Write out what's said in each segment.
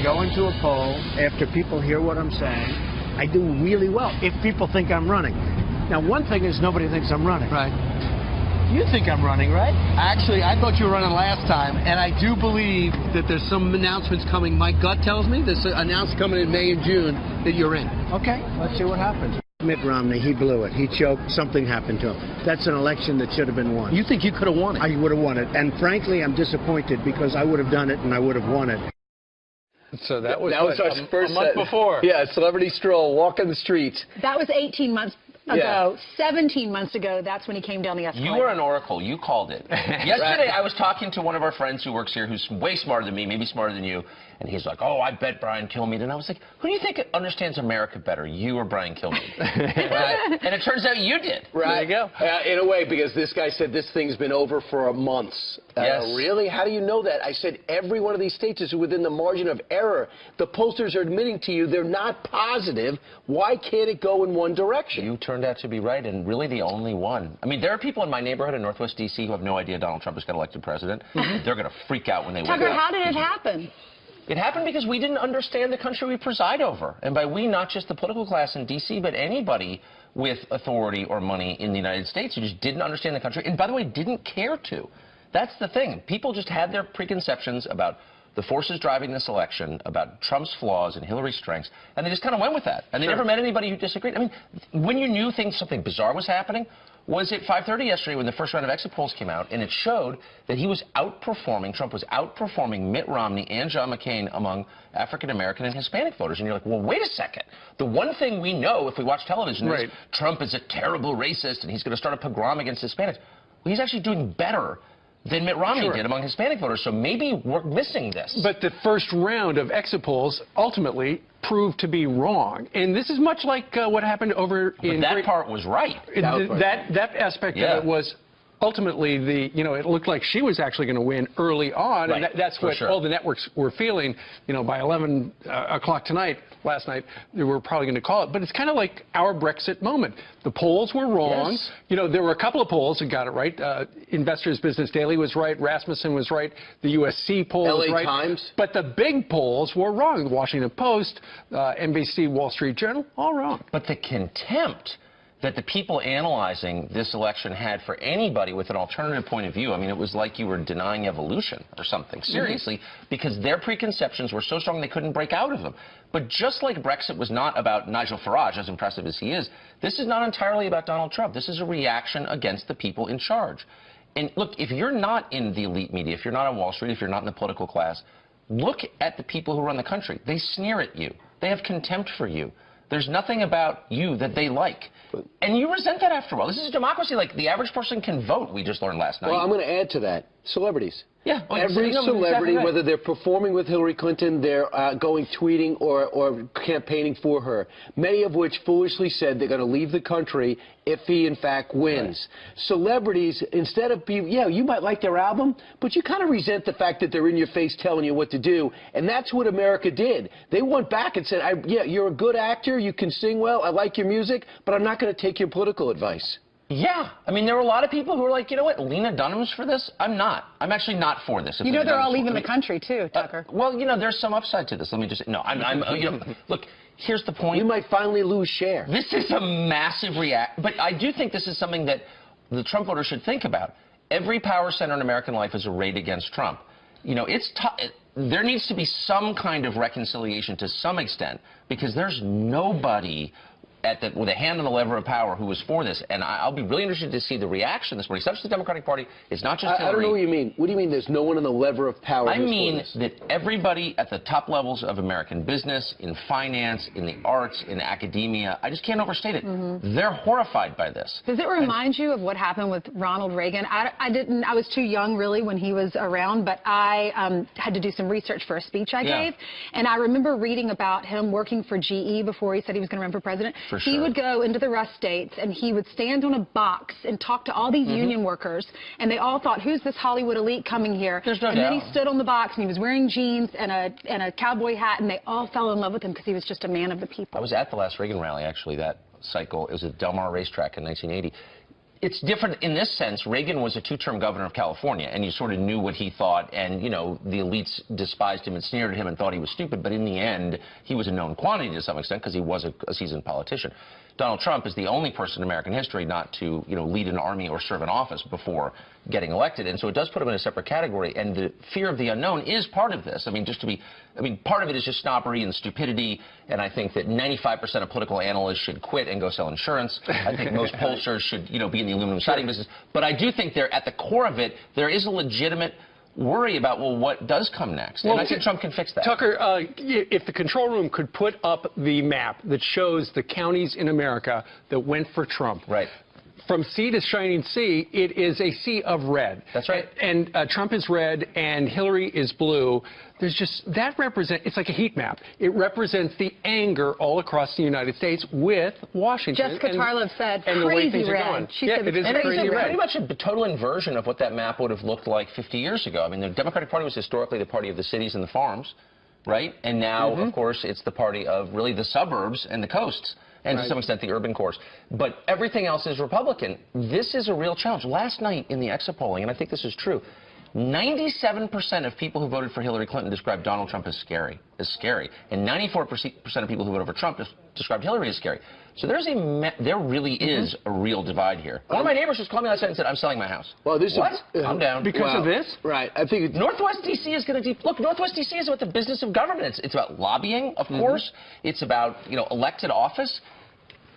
I go into a poll after people hear what I'm saying, I do really well if people think I'm running. Now, one thing is nobody thinks I'm running. Right. You think I'm running, right? Actually, I thought you were running last time, and I do believe that there's some announcements coming. My gut tells me there's an announcement coming in May and June that you're in. Okay, let's see what happens. Mitt Romney, he blew it. He choked. Something happened to him. That's an election that should have been won. You think you could have won it? I would have won it. And frankly, I'm disappointed because I would have done it and I would have won it. So that was our first a month before. Yeah, celebrity stroll, walking the streets. That was 18 months ago. 17 months ago, that's when he came down the escalator. You were an oracle. You called it. Yesterday, I was talking to one of our friends who works here who's way smarter than me, maybe smarter than you, and he's like, oh, I bet Brian Kilmeade. And I was like, who do you think understands America better, you or Brian Kilmeade? Right? And it turns out you did. Right. There you go. In a way, because this guy said this thing's been over for months. Yes. Really? How do you know that? I said every one of these states is within the margin of error. The pollsters are admitting to you they're not positive. Why can't it go in one direction? You turned out to be right, and really the only one. I mean, there are people in my neighborhood in Northwest D.C. who have no idea Donald Trump has got elected president. They're going to freak out when they wake up. Tucker, how did it happen? It happened because we didn't understand the country we preside over. And by we, not just the political class in D.C., but anybody with authority or money in the United States who just didn't understand the country and, by the way, didn't care to. That's the thing. People just had their preconceptions about the forces driving this election, about Trump's flaws and Hillary's strengths, and they just kind of went with that. And they never met anybody who disagreed. I mean, when you knew something bizarre was happening, was at 5:30 yesterday when the first round of exit polls came out, and it showed that he was outperforming, Trump was outperforming Mitt Romney and John McCain among African-American and Hispanic voters. And you're like, well, wait a second. The one thing we know if we watch television is Trump is a terrible racist and he's going to start a pogrom against Hispanics. Well, he's actually doing better than Mitt Romney did among Hispanic voters, so maybe we're missing this. But the first round of exit polls ultimately proved to be wrong. And this is much like what happened over in... But that part was right. That aspect of it was ultimately it looked like she was actually going to win early on, and that's what all the networks were feeling. By 11 o'clock last night, they were probably going to call it. But it's kind of like our Brexit moment. The polls were wrong. Yes. There were a couple of polls that got it right. Investors Business Daily was right. Rasmussen was right. The USC poll was right. LA Times. But the big polls were wrong. The Washington Post, NBC, Wall Street Journal, all wrong. But the contempt that the people analyzing this election had for anybody with an alternative point of view. I mean, it was like you were denying evolution or something, seriously, because their preconceptions were so strong they couldn't break out of them. But just like Brexit was not about Nigel Farage, as impressive as he is, this is not entirely about Donald Trump. This is a reaction against the people in charge. And look, if you're not in the elite media, if you're not on Wall Street, if you're not in the political class, look at the people who run the country. They sneer at you. They have contempt for you. There's nothing about you that they like. And you resent that after a while. This is a democracy. Like, the average person can vote, we just learned last night. Well, I'm going to add to that. Celebrities. Yeah. Every celebrity, whether they're performing with Hillary Clinton, they're going tweeting or campaigning for her, many of which foolishly said they're going to leave the country if he, in fact, wins. Celebrities, instead of being, you might like their album, but you kind of resent the fact that they're in your face telling you what to do, and that's what America did. They went back and said, you're a good actor, you can sing well, I like your music, but I'm not going to take your political advice. Yeah. I mean, there were a lot of people who were like, you know what, Lena Dunham's for this? I'm not. I'm actually not for this. They're all leaving the country, too, Tucker. Well, there's some upside to this. Let me just say, no, look, here's the point. You might finally lose share. This is a massive but I do think this is something that the Trump voters should think about. Every power center in American life is arrayed against Trump. It's there needs to be some kind of reconciliation to some extent, because there's nobody with a hand on the lever of power who was for this, and I'll be really interested to see the reaction this morning. It's not just the Democratic Party. It's not just Hillary. I don't know what you mean. What do you mean there's no one on the lever of power? I mean that everybody at the top levels of American business, in finance, in the arts, in academia, I just can't overstate it. They're horrified by this. Does it remind you of what happened with Ronald Reagan? I was too young, really, when he was around, but I had to do some research for a speech I gave, and I remember reading about him working for GE before he said he was going to run for president. He would go into the Rust States, and he would stand on a box and talk to all these union workers, and they all thought, who's this Hollywood elite coming here? There's no and then he stood on the box, and he was wearing jeans and a cowboy hat, and they all fell in love with him because he was just a man of the people. I was at the last Reagan rally, actually, that cycle. It was at Del Mar Racetrack in 1980. It's different in this sense. Reagan was a two-term governor of California, and you sort of knew what he thought, and, you know, the elites despised him and sneered at him and thought he was stupid, but in the end, he was a known quantity to some extent because he was a seasoned politician. Donald Trump is the only person in American history not to, you know, lead an army or serve in office before getting elected, and so it does put him in a separate category, and the fear of the unknown is part of this. I mean, part of it is just snobbery and stupidity, and I think that 95% of political analysts should quit and go sell insurance. I think most pollsters should, you know, be in the aluminum siding business, but I do think at the core of it, there is a legitimate worry about, well, what does come next? And I think Trump can fix that. Tucker, if the control room could put up the map that shows the counties in America that went for Trump. Right. From sea to shining sea, it is a sea of red. That's right. And Trump is red and Hillary is blue. There's just, it's like a heat map. It represents the anger all across the United States with Washington. Jessica Tarlov said, and crazy the way things red. are going. She said it is crazy red. Pretty much a total inversion of what that map would have looked like 50 years ago. I mean, the Democratic Party was historically the party of the cities and the farms, right? And now, of course, it's the party of really the suburbs and the coasts. And to some extent, the urban cores. But everything else is Republican. This is a real challenge. Last night in the exit polling, and I think this is true, 97% of people who voted for Hillary Clinton described Donald Trump as scary. And 94% of people who voted for Trump described Hillary as scary. So there really is a real divide here. One of my neighbors just called me last night and said, I'm selling my house. Well, this what? is... Calm down. Because of this? Right. I think Northwest D.C. is going to... Look, Northwest D.C. is about the business of government. It's about lobbying, of course. It's about, you know, elected office.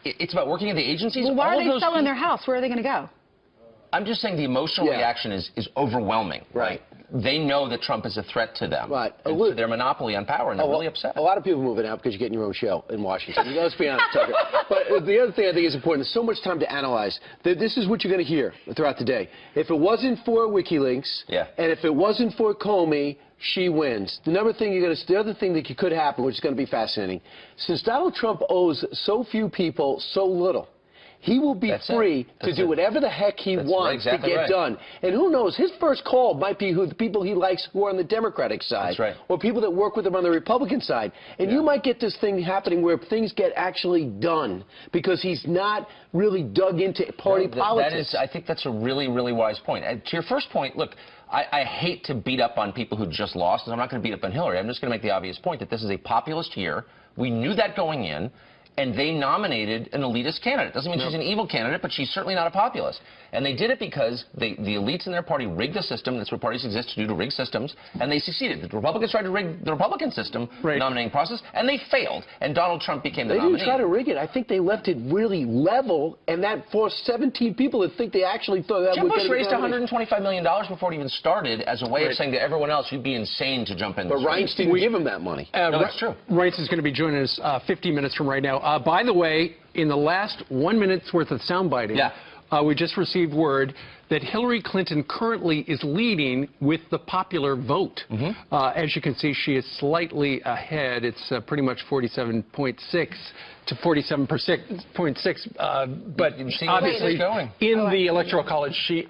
It's about working at the agencies. Well, why are they selling their house? Where are they going to go? I'm just saying the emotional reaction is overwhelming. Right. They know that Trump is a threat to them. Right. To their monopoly on power, and they're really upset. A lot of people are moving out because you're getting your own show in Washington. Let's be honest, Tucker. But the other thing I think is important, there's so much time to analyze. This is what you're going to hear throughout the day. If it wasn't for WikiLeaks, and if it wasn't for Comey, she wins. The other thing that could happen, which is going to be fascinating, since Donald Trump owes so few people so little, he will be free to do whatever the heck he wants to get done. And who knows, his first call might be the people he likes who are on the Democratic side, or people that work with him on the Republican side. And you might get this thing happening where things get actually done because he's not really dug into party politics. I think that's a really, really wise point. And to your first point, look, I hate to beat up on people who just lost, and I'm not going to beat up on Hillary. I'm just going to make the obvious point that this is a populist year. We knew that going in. And they nominated an elitist candidate. Doesn't mean she's an evil candidate, but she's certainly not a populist. And they did it because the elites in their party rigged the system. That's what parties exist to do, to rig systems. And they succeeded. The Republicans tried to rig the Republican system, nominating process, and they failed. And Donald Trump became the nominee. They didn't try to rig it. I think they left it really level, and that forced 17 people to think they actually thought that Jim Bush raised $125 million before it even started as a way of saying to everyone else, you'd be insane to jump in. But Reince didn't give him that money. No, that's true. Reince is going to be joining us 15 minutes from right now. By the way, in the last 1 minute's worth of soundbiting, we just received word that Hillary Clinton currently is leading with the popular vote. As you can see, she is slightly ahead. It's pretty much 47.6 to 47.6, but obviously in the Electoral College, she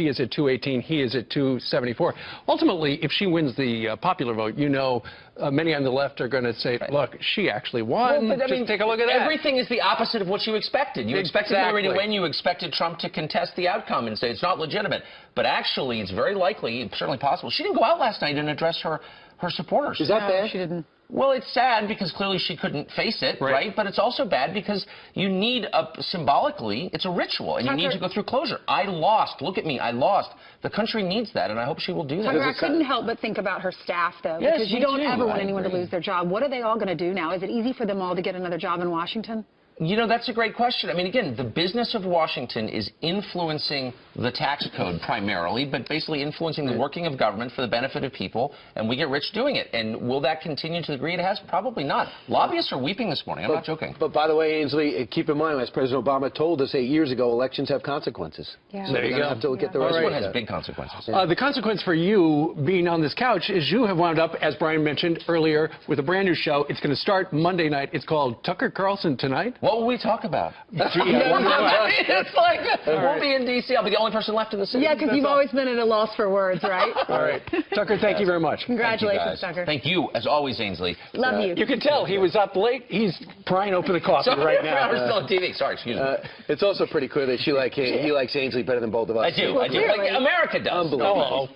is at 218, he is at 274. Ultimately, if she wins the popular vote, you know, many on the left are going to say, look, she actually won. Well, but, just take a look at that. Everything is the opposite of what you expected. You expected Hillary to win. You expected Trump to contest the outcome and say it's not legitimate. But actually, it's very likely, certainly possible. She didn't go out last night and address her supporters. Is that bad? She didn't. Well, it's sad because clearly she couldn't face it, right? But it's also bad because you need symbolically, it's a ritual, and you need to go through closure. I lost. Look at me. I lost. The country needs that, and I hope she will do that. I couldn't help but think about her staff, though, because you don't ever want anyone to lose their job. What are they all going to do now? Is it easy for them all to get another job in Washington? You know, that's a great question. I mean, again, the business of Washington is influencing the tax code primarily, but basically influencing the working of government for the benefit of people, and we get rich doing it. And will that continue to the degree it has? Probably not. Lobbyists are weeping this morning. I'm not joking. But by the way, Ainsley, keep in mind, as President Obama told us 8 years ago, elections have consequences. Yeah. So there you go. Have to look at the rest This of one it. has big consequences. The consequence for you being on this couch is you have wound up, as Brian mentioned earlier, with a brand new show. It's going to start Monday night. It's called Tucker Carlson Tonight. What will we talk about? It's like, we'll be in D.C. I'll be the only person left in the city. Yeah, because you've always been at a loss for words, right? All right. Tucker, thank you very much. Congratulations, Tucker. Thank you, as always, Ainsley. Love you. You can tell he was up late. He's prying open a coffee right now. We're still on TV. Sorry, excuse me. It's also pretty clear that he likes Ainsley better than both of us. I do. Like America does. Unbelievable.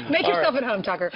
Make yourself at home, Tucker.